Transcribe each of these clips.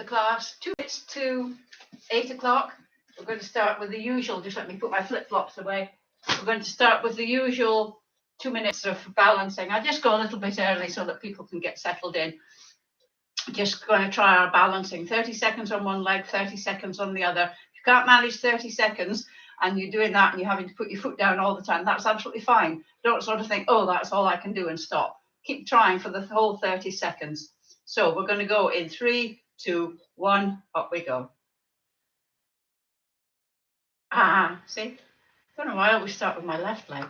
the class. 2 minutes to 8 o'clock. We're going to start with the usual, just let me put my flip-flops away. We're going to start with the usual 2 minutes of balancing. I just go a little bit early so that people can get settled in. Just going to try our balancing. 30 seconds on one leg, 30 seconds on the other. If you can't manage 30 seconds and you're doing that and you're having to put your foot down all the time, that's absolutely fine. Don't sort of think, oh, that's all I can do and stop. Keep trying for the whole 30 seconds. So we're going to go in 3, 2, 1, up we go. See? I don't know why I always start with my left leg.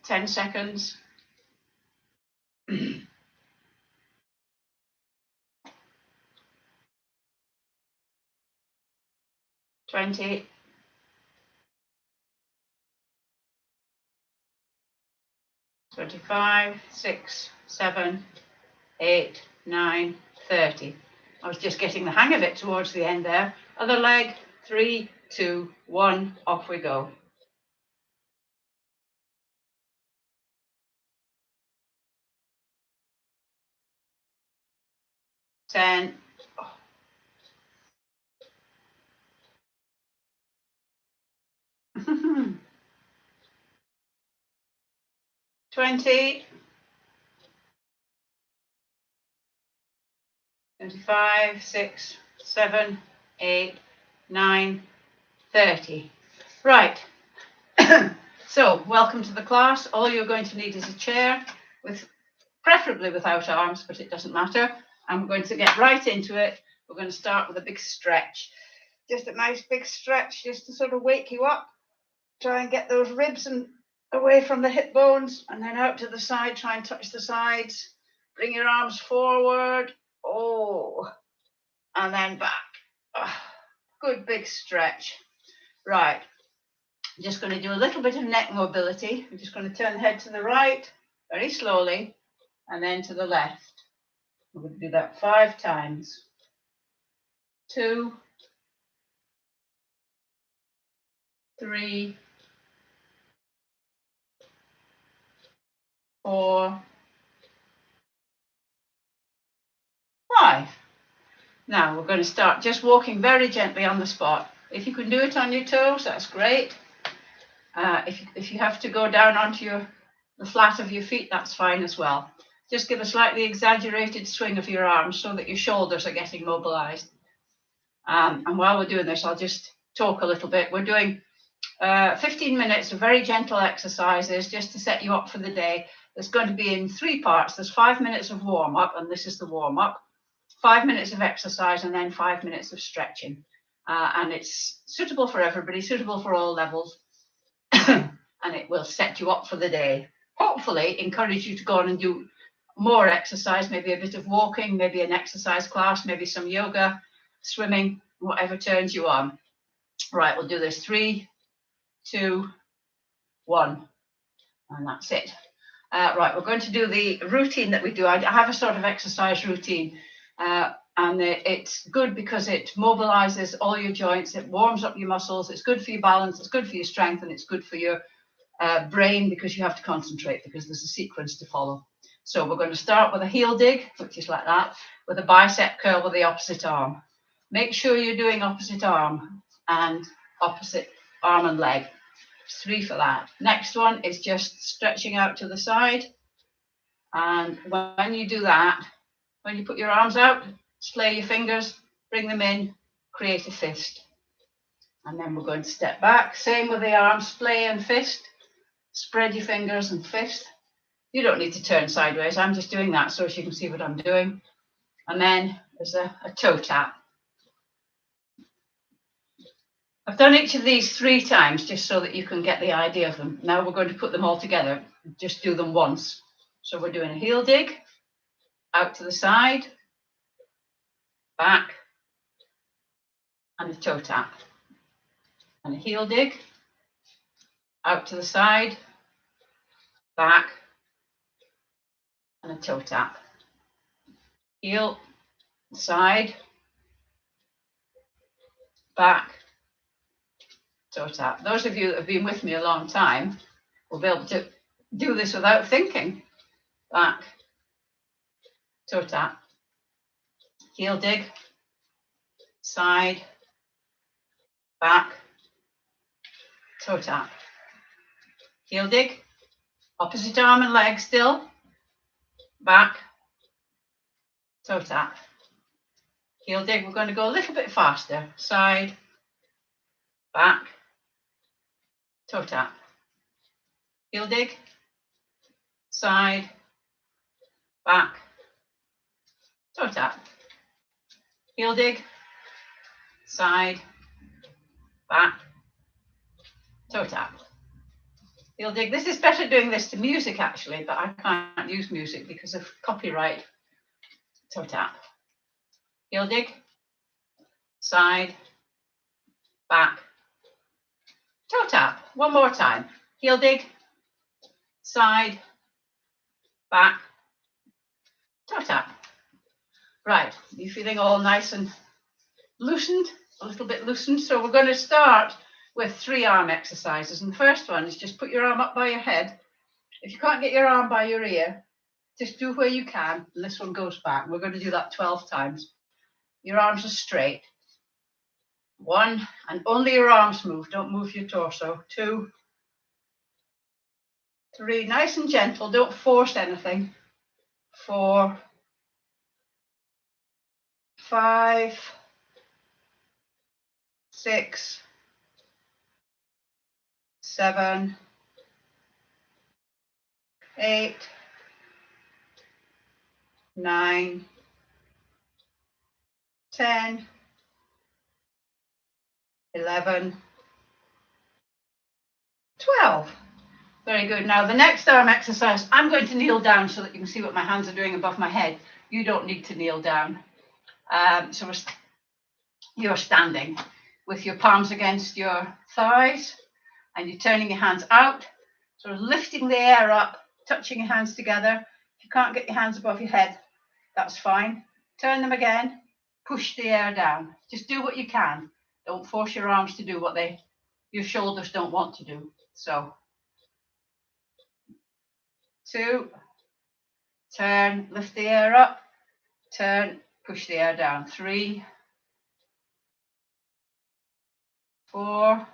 10 seconds. 20. 25, 6, 7, 8, 9, 30. I was just getting the hang of it towards the end there. Other leg, 3, 2, 1, off we go. Ten. 20. 25, 6, 7, 8, 9, 30. Right. So, welcome to the class. All you're going to need is a chair, preferably without arms, but it doesn't matter. I'm going to get right into it. We're going to start with a big stretch. Just a nice big stretch just to sort of wake you up. Try and get those ribs and away from the hip bones, and then out to the side. Try and touch the sides. Bring your arms forward. Oh, and then back. Oh, good big stretch. Right. I'm just going to do a little bit of neck mobility. I'm just going to turn the head to the right very slowly and then to the left. We're going to do that 5 times. 2, 3, 4, 5. Now we're going to start just walking very gently on the spot. If you can do it on your toes, that's great. If you have to go down onto the flat of your feet, that's fine as well. Just give a slightly exaggerated swing of your arms so that your shoulders are getting mobilized. And while we're doing this, I'll just talk a little bit. We're doing 15 minutes of very gentle exercises just to set you up for the day. There's going to be in 3 parts. There's 5 minutes of warm-up, and this is the warm-up. 5 minutes of exercise, and then 5 minutes of stretching. And it's suitable for everybody, suitable for all levels. And it will set you up for the day. Hopefully encourage you to go on and do more exercise, maybe a bit of walking, maybe an exercise class, maybe some yoga, swimming, whatever turns you on. Right, we'll do this 3, 2, 1, and that's it. Right, we're going to do the routine that we do. I have a sort of exercise routine, and it's good because it mobilizes all your joints, it warms up your muscles, it's good for your balance, it's good for your strength, and it's good for your brain because you have to concentrate because there's a sequence to follow. So we're going to start with a heel dig, which is like that, with a bicep curl with the opposite arm. Make sure you're doing opposite arm and leg. 3 for that. Next one is just stretching out to the side. And when you do that, when you put your arms out, splay your fingers, bring them in, create a fist. And then we're going to step back. Same with the arms, splay and fist. Spread your fingers and fist. You don't need to turn sideways. I'm just doing that so you can see what I'm doing. And then there's a toe tap. I've done each of these 3 times just so that you can get the idea of them. Now we're going to put them all together. Just do them once. So we're doing a heel dig, out to the side, back, and a toe tap. And a heel dig, out to the side, back, and a toe tap. Heel, side, back, toe tap. Those of you that have been with me a long time will be able to do this without thinking. Back, toe tap, heel dig, side, back, toe tap, heel dig, opposite arm and leg still, back, toe tap, heel dig. We're going to go a little bit faster, side, back, toe tap, heel dig, side, back, toe tap, heel dig, side, back, toe tap, heel dig. This is better doing this to music actually, but I can't use music because of copyright. Toe tap, heel dig, side, back, toe tap. One more time, heel dig, side, back, toe tap. Right, you feeling all nice and loosened, a little bit loosened? So we're going to start with 3 arm exercises. And the first one is just put your arm up by your head. If you can't get your arm by your ear, just do where you can. And this one goes back. We're going to do that 12 times. Your arms are straight. 1, and only your arms move. Don't move your torso. 2, 3, nice and gentle. Don't force anything. 4, 5, 6, 7, 8, 9, 10, 11, 12. Very good. Now the next arm exercise, I'm going to kneel down so that you can see what my hands are doing above my head. You don't need to kneel down. So you're standing with your palms against your thighs and you're turning your hands out, sort of lifting the air up, touching your hands together. If you can't get your hands above your head, that's fine. Turn them again, push the air down. Just do what you can. Don't force your arms to do what your shoulders don't want to do. So 2, turn, lift the air up, turn, push the air down. 3, 4,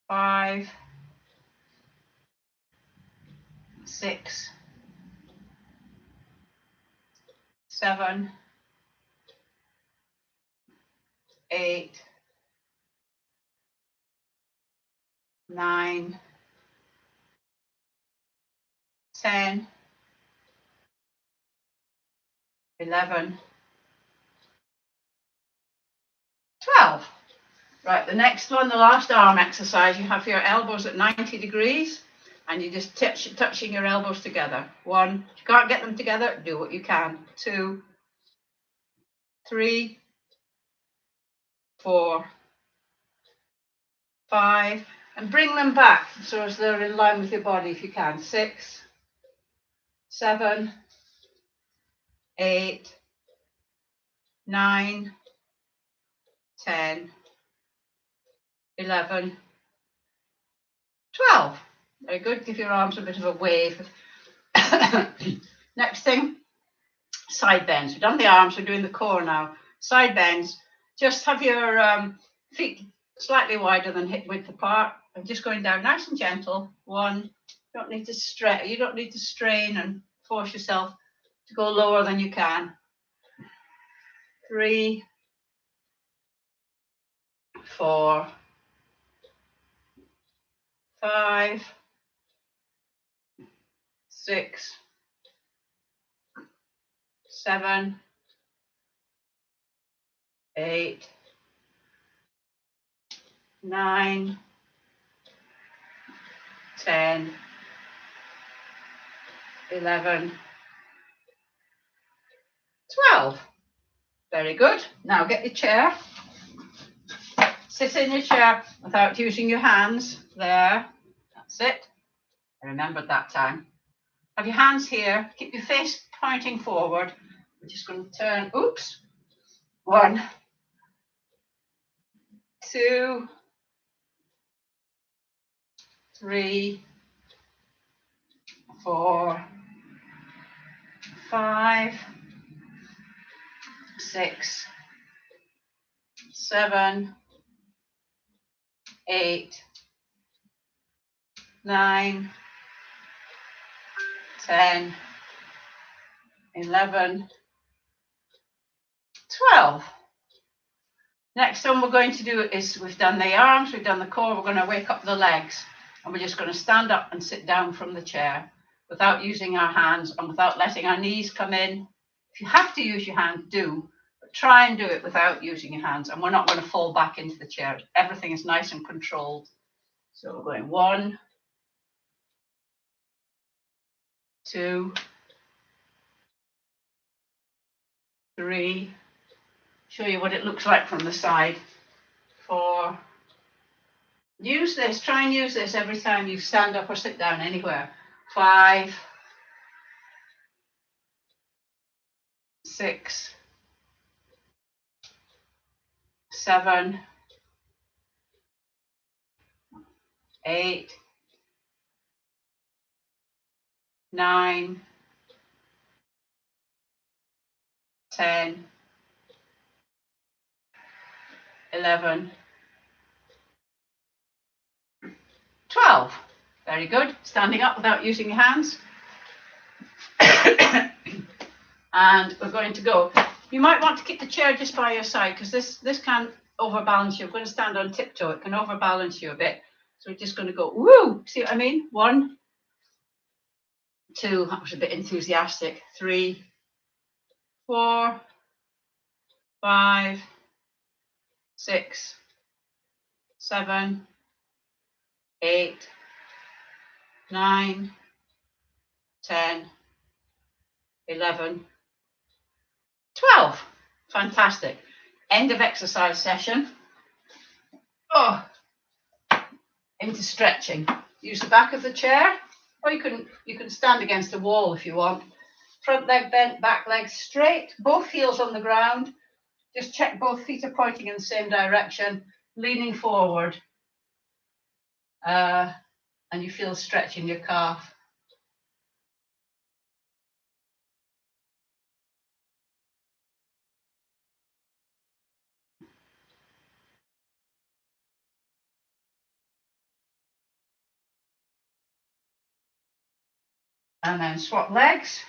5, 6, 7, 8, 9, 10, 11, 12. Right, the next one, the last arm exercise, you have your elbows at 90 degrees and you just touching your elbows together. 1, if you can't get them together, do what you can. 2, 3, 4, 5, and bring them back so as they're in line with your body if you can. 6, 7, 8, 9, 10, 11, 12. Very good. Give your arms a bit of a wave. Next thing, side bends. We've done the arms, we're doing the core now. Side bends. Just have your feet slightly wider than hip width apart. I'm just going down nice and gentle. 1, you don't need to strain and force yourself to go lower than you can. 3, 4, 5, 6, 7, 8, 9, 10, 11, 12. Very good. Now get your chair. Sit in your chair without using your hands. There. That's it. I remembered that time. Have your hands here. Keep your face pointing forward. We're just going to turn. Oops. 1, 2, 3, 4, 5, 6, 7, 8, 9, 10, 11, 12. Next one we're going to do is, we've done the arms, we've done the core, we're going to wake up the legs. And we're just going to stand up and sit down from the chair without using our hands and without letting our knees come in. If you have to use your hands, do. But try and do it without using your hands. And we're not going to fall back into the chair. Everything is nice and controlled. So we're going 1, 2, 3. Show you what it looks like from the side. 4. Use this, try and use this every time you stand up or sit down anywhere. 5, 6, 7, 8, 9, 10, 11, 12. Very good. Standing up without using your hands. And we're going to go. You might want to keep the chair just by your side because this can overbalance you. I'm going to stand on tiptoe. It can overbalance you a bit. So we're just going to go, woo! See what I mean? 1, 2, that was a bit enthusiastic. 3, 4, 5, 6, 7, 8, 9, 10, 11, 12. Fantastic. End of exercise session. Oh, into stretching. Use the back of the chair, or you can stand against a wall if you want. Front leg bent, back leg straight, both heels on the ground. Just check both feet are pointing in the same direction, leaning forward. And you feel stretch in your calf. And then swap legs.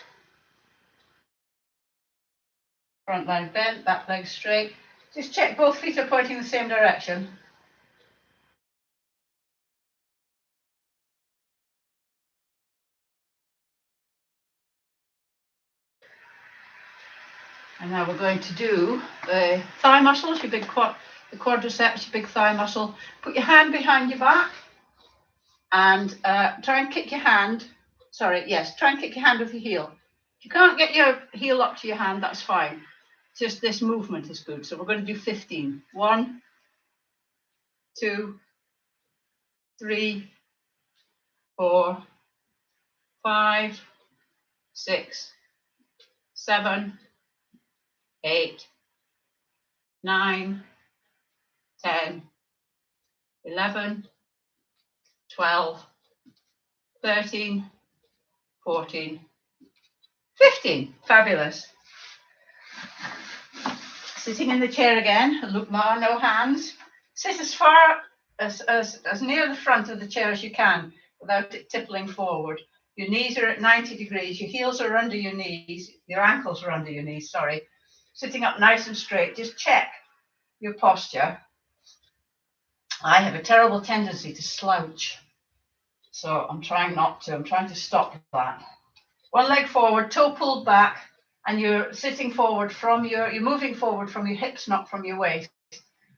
Front leg bent, back leg straight. Just check both feet are pointing in the same direction. And now we're going to do the thigh muscles, your big the quadriceps, your big thigh muscle. Put your hand behind your back and try and kick your hand. Try and kick your hand with your heel. If you can't get your heel up to your hand, that's fine. Just this movement is good. So we're going to do 15. 1, 2, 3, 4, 5, 6, 7, 8, 9, 10, 11, 12, 13, 14, 15. Fabulous. Sitting in the chair again, look more, no hands. Sit as far as near the front of the chair as you can without it tippling forward. Your knees are at 90 degrees, your heels are under your knees, your ankles are under your knees, sorry. Sitting up nice and straight, just check your posture. I have a terrible tendency to slouch, so I'm trying not to. I'm trying to stop that. One leg forward, toe pulled back, and you're sitting forward you're moving forward from your hips, not from your waist,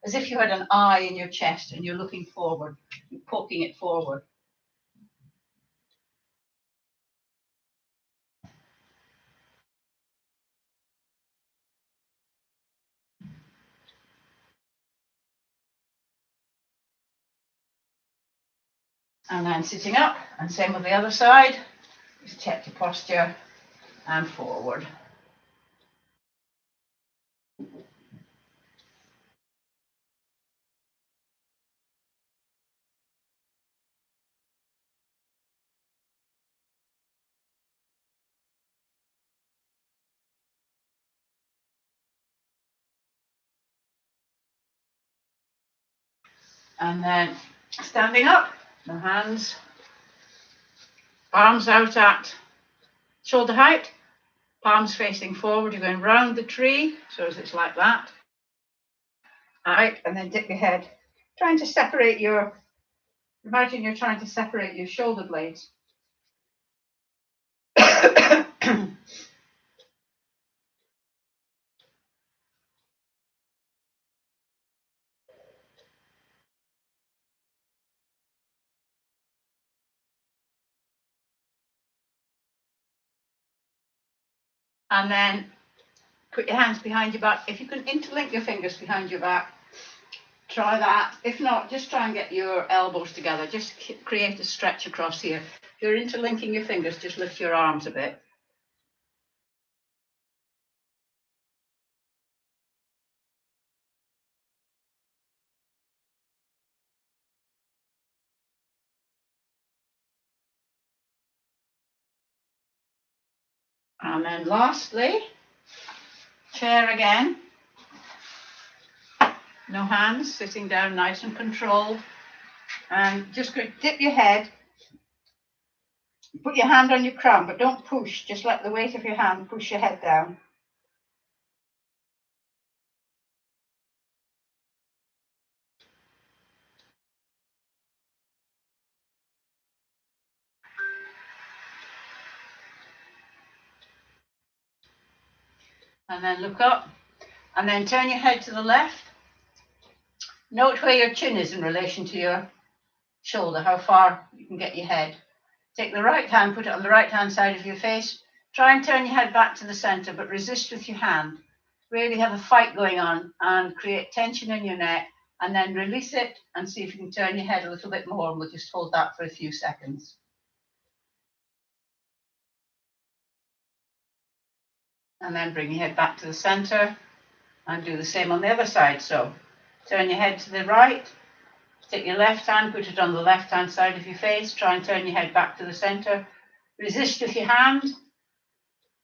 as if you had an eye in your chest and you're looking forward, you're poking it forward. And then sitting up, and same with the other side. Just check your posture and forward. And then standing up, the hands, arms out at shoulder height, palms facing forward. You're going round the tree, so as it's like that. Out, and then dip your head, trying to separate your, imagine you're trying to separate your shoulder blades. And then put your hands behind your back. If you can interlink your fingers behind your back, try that. If not, just try and get your elbows together. Just create a stretch across here. If you're interlinking your fingers, just lift your arms a bit. And then lastly, chair again. No hands, sitting down nice and controlled. And just dip your head. Put your hand on your crown, but don't push. Just let the weight of your hand push your head down. And then look up. And then turn your head to the left. Note where your chin is in relation to your shoulder, how far you can get your head. Take the right hand, put it on the right hand side of your face. Try and turn your head back to the center, but resist with your hand. Really have a fight going on and create tension in your neck, and then release it and see if you can turn your head a little bit more, and we'll just hold that for a few seconds. And then bring your head back to the center and do the same on the other side. So turn your head to the right, take your left hand, put it on the left hand side of your face, try and turn your head back to the center. Resist with your hand,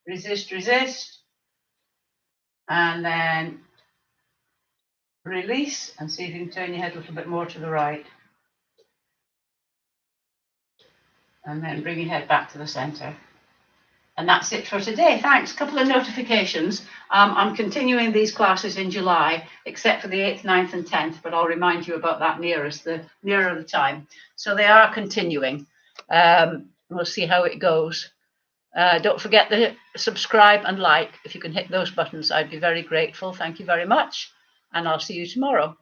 resist, resist, and then release and see if you can turn your head a little bit more to the right. And then bring your head back to the center. And that's it for today. Thanks. A couple of notifications. I'm continuing these classes in July, except for the 8th, 9th and 10th, but I'll remind you about that nearer the time. So they are continuing. We'll see how it goes. Don't forget to subscribe and like. If you can hit those buttons, I'd be very grateful. Thank you very much. And I'll see you tomorrow.